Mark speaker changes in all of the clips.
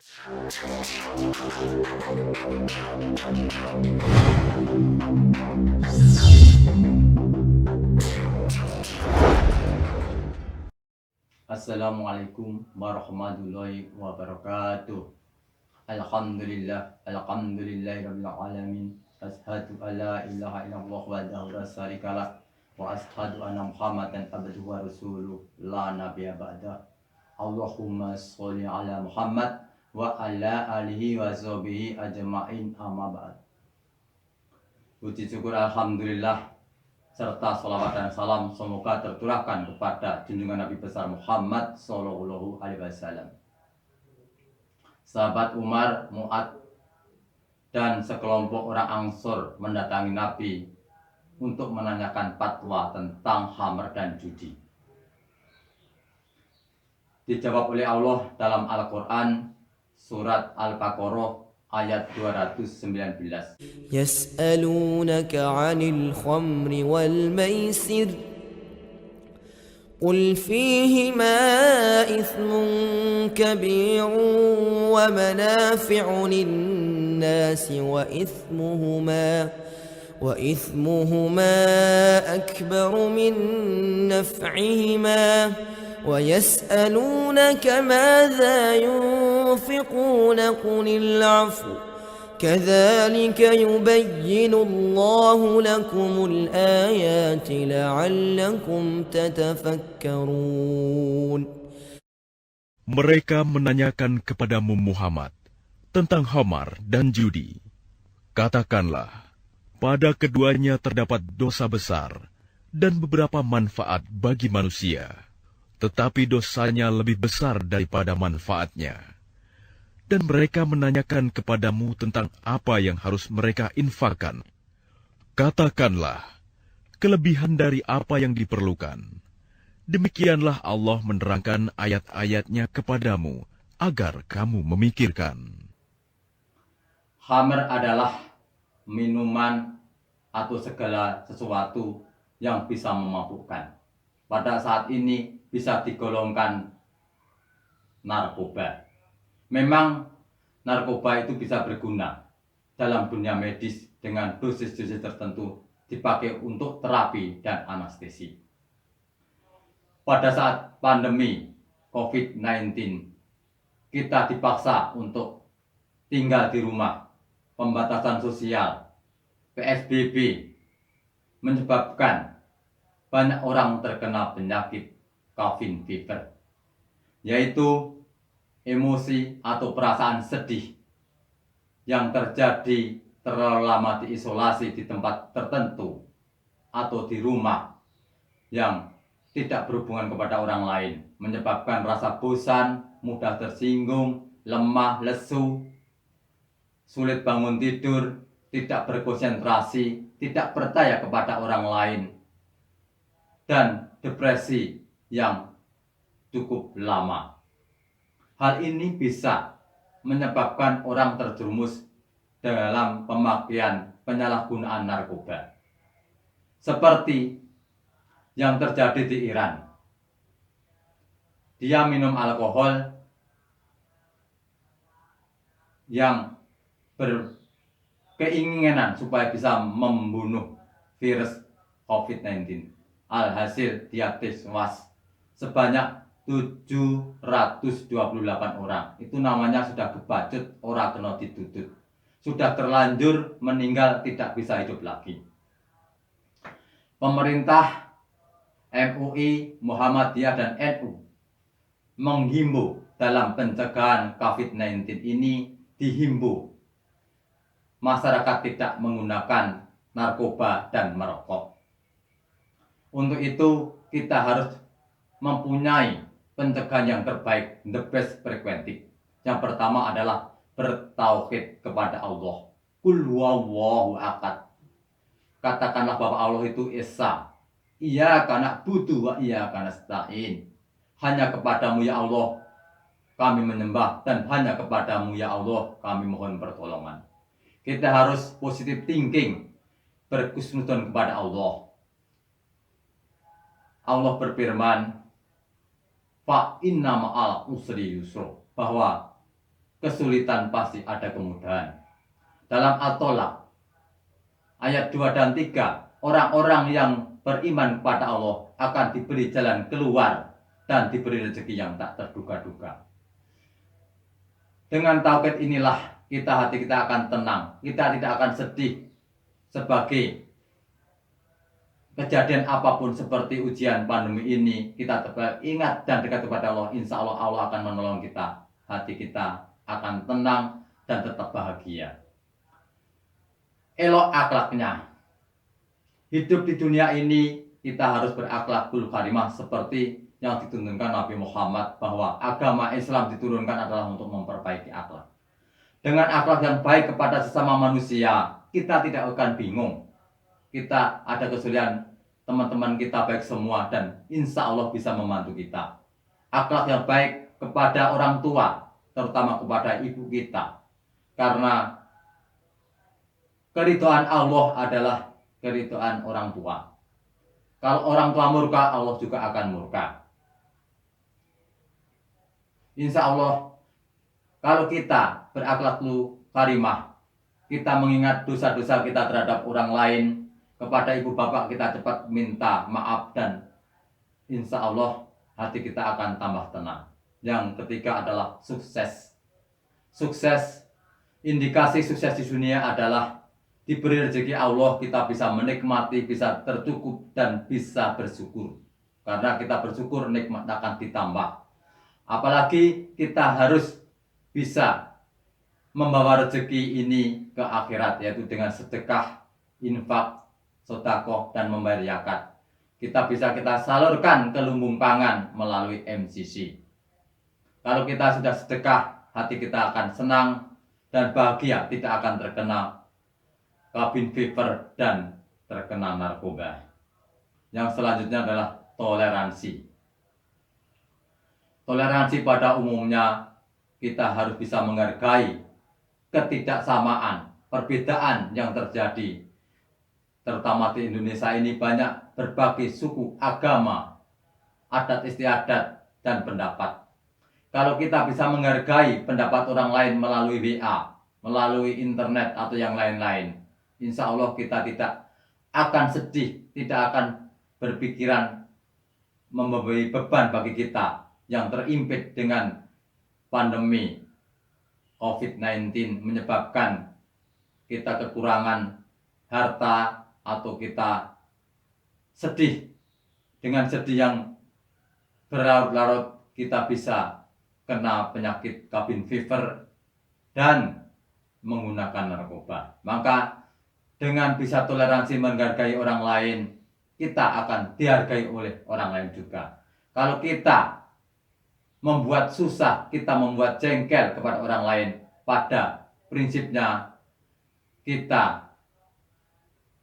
Speaker 1: Assalamualaikum warahmatullahi wabarakatuh. Alhamdulillahirabbil alamin. Asyhadu alla ilaha illallah wahdahu la syarikalah wa asyhadu anna Muhammadan abduhu wa rasuluh la nabiyya ba'da. Allahumma sholli ala Muhammad wa ala alihi wa sahbihi ajma'in, amma ba'd. Puji syukur alhamdulillah serta sholawat dan salam semoga tercurahkan kepada junjungan Nabi besar Muhammad Sallallahu Alaihi Wasallam, sahabat Umar, Mu'ad, dan sekelompok orang Ansor mendatangi Nabi untuk menanyakan fatwa tentang khamr dan judi. Dijawab oleh Allah dalam Al-Quran surat Al-Baqarah ayat 219.
Speaker 2: يسألونك عن الخمر والميسر قل فيهما إثم كبير ومنافع للناس وإثمهما أكبر من نفعهما ويسألونك ماذا ينفقون قل العفو كذلك يبين الله لكم الآيات لعلكم تتفكرون.
Speaker 3: Mereka menanyakan kepadamu Muhammad tentang khamar dan judi. Katakanlah, pada keduanya terdapat dosa besar dan beberapa manfaat bagi manusia, tetapi dosanya lebih besar daripada manfaatnya. Dan mereka menanyakan kepadamu tentang apa yang harus mereka infakkan. Katakanlah, kelebihan dari apa yang diperlukan. Demikianlah Allah menerangkan ayat-ayatnya kepadamu, agar kamu memikirkan.
Speaker 1: Khamr adalah minuman atau segala sesuatu yang bisa memabukkan. Pada saat ini bisa digolongkan narkoba. Memang narkoba itu bisa berguna dalam dunia medis dengan dosis-dosis tertentu, dipakai untuk terapi dan anestesi. Pada saat pandemi COVID-19, kita dipaksa untuk tinggal di rumah. Pembatasan sosial, PSBB, menyebabkan banyak orang terkena penyakit cabin fever, yaitu emosi atau perasaan sedih yang terjadi terlalu lama diisolasi di tempat tertentu atau di rumah yang tidak berhubungan kepada orang lain, menyebabkan rasa bosan, mudah tersinggung, lemah, lesu, sulit bangun tidur, tidak berkonsentrasi, tidak percaya kepada orang lain, dan depresi yang cukup lama. Hal ini bisa menyebabkan orang terjerumus dalam pemakaian penyalahgunaan narkoba. Seperti yang terjadi di Iran. Dia minum alkohol yang berkeinginan supaya bisa membunuh virus COVID-19. Alhasil dia tewas sebanyak 728 orang. Itu namanya sudah kebacut, ora kena ditutut. Sudah terlanjur meninggal, tidak bisa hidup lagi. Pemerintah, MUI, Muhammadiyah, dan NU menghimbau dalam pencegahan COVID-19 ini, dihimbau masyarakat tidak menggunakan narkoba dan merokok. Untuk itu kita harus mempunyai pencegahan yang terbaik, the best preventive. Yang pertama adalah bertauhid kepada Allah. Qul huwallahu ahad. Katakanlah bahwa Allah itu esa. Iyyaka na'budu wa iyyaka nasta'in. Hanya kepadamu ya Allah kami menyembah, dan hanya kepadamu ya Allah kami mohon pertolongan. Kita harus positive thinking, berhusnudzon kepada Allah. Allah berfirman, fa inna ma'al usri yusra, bahwa kesulitan pasti ada kemudahan. Dalam At-Tolaq ayat 2 dan 3, orang-orang yang beriman kepada Allah akan diberi jalan keluar dan diberi rezeki yang tak terduga-duga. Dengan tauhid inilah hati kita akan tenang, kita tidak akan sedih sebagai kejadian apapun seperti ujian pandemi ini. Kita tetap ingat dan dekat kepada Allah, insya Allah Allah akan menolong kita, hati kita akan tenang dan tetap bahagia. Elok akhlaknya. Hidup di dunia ini kita harus berakhlakul karimah seperti yang dituntunkan Nabi Muhammad, bahwa agama Islam diturunkan adalah untuk memperbaiki akhlak. Dengan akhlak yang baik kepada sesama manusia, kita tidak akan bingung. Kita ada kesulitan, teman-teman kita baik semua, dan insya Allah bisa membantu kita. Akhlak yang baik kepada orang tua, terutama kepada ibu kita. Karena keridhaan Allah adalah keridhaan orang tua. Kalau orang tua murka, Allah juga akan murka. Insya Allah, kalau kita berakhlakul karimah, kita mengingat dosa-dosa kita terhadap orang lain, kepada ibu bapak kita cepat minta maaf, dan insya Allah hati kita akan tambah tenang. Yang ketiga adalah sukses. Sukses, indikasi sukses di dunia adalah diberi rezeki Allah, kita bisa menikmati, bisa tercukup, dan bisa bersyukur. Karena kita bersyukur, nikmat akan ditambah. Apalagi kita harus bisa membawa rezeki ini ke akhirat, yaitu dengan sedekah, infak, sedekah, dan membayar zakat. Kita bisa salurkan ke lumbung pangan melalui MCC. Kalau kita sudah sedekah, hati kita akan senang dan bahagia, tidak akan terkena cabin fever dan terkena narkoba. Yang selanjutnya adalah toleransi. Toleransi pada umumnya kita harus bisa menghargai ketidaksamaan, perbedaan yang terjadi. Terutama di Indonesia ini banyak berbagai suku, agama, adat istiadat, dan pendapat. Kalau kita bisa menghargai pendapat orang lain melalui WA, melalui internet, atau yang lain-lain, insya Allah kita tidak akan sedih, tidak akan berpikiran memberi beban bagi kita yang terimpit dengan pandemi COVID-19, menyebabkan kita kekurangan harta atau kita sedih. Dengan sedih yang berlarut-larut, kita bisa kena penyakit cabin fever dan menggunakan narkoba. Maka dengan bisa toleransi menghargai orang lain, kita akan dihargai oleh orang lain juga. Kalau kita membuat susah, kita membuat jengkel kepada orang lain, pada prinsipnya kita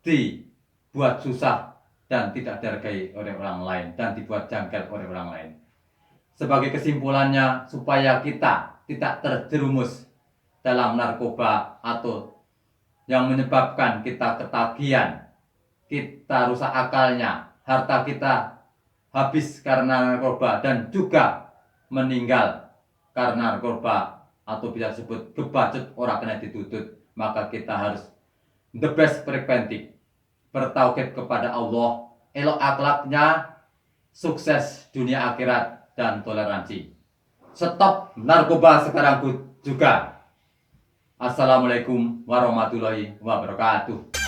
Speaker 1: dibuat susah dan tidak dihargai oleh orang lain, dan dibuat jengkel oleh orang lain. Sebagai kesimpulannya, supaya kita tidak terjerumus dalam narkoba atau yang menyebabkan kita ketagihan, kita rusak akalnya, harta kita habis karena narkoba, dan juga meninggal karena narkoba, atau bisa disebut kebacut orang kena ditutut. Maka kita harus the best preventive, bertauhid kepada Allah, elok akhlaknya, sukses dunia akhirat, dan toleransi. Stop narkoba sekarang juga. Assalamualaikum warahmatullahi wabarakatuh.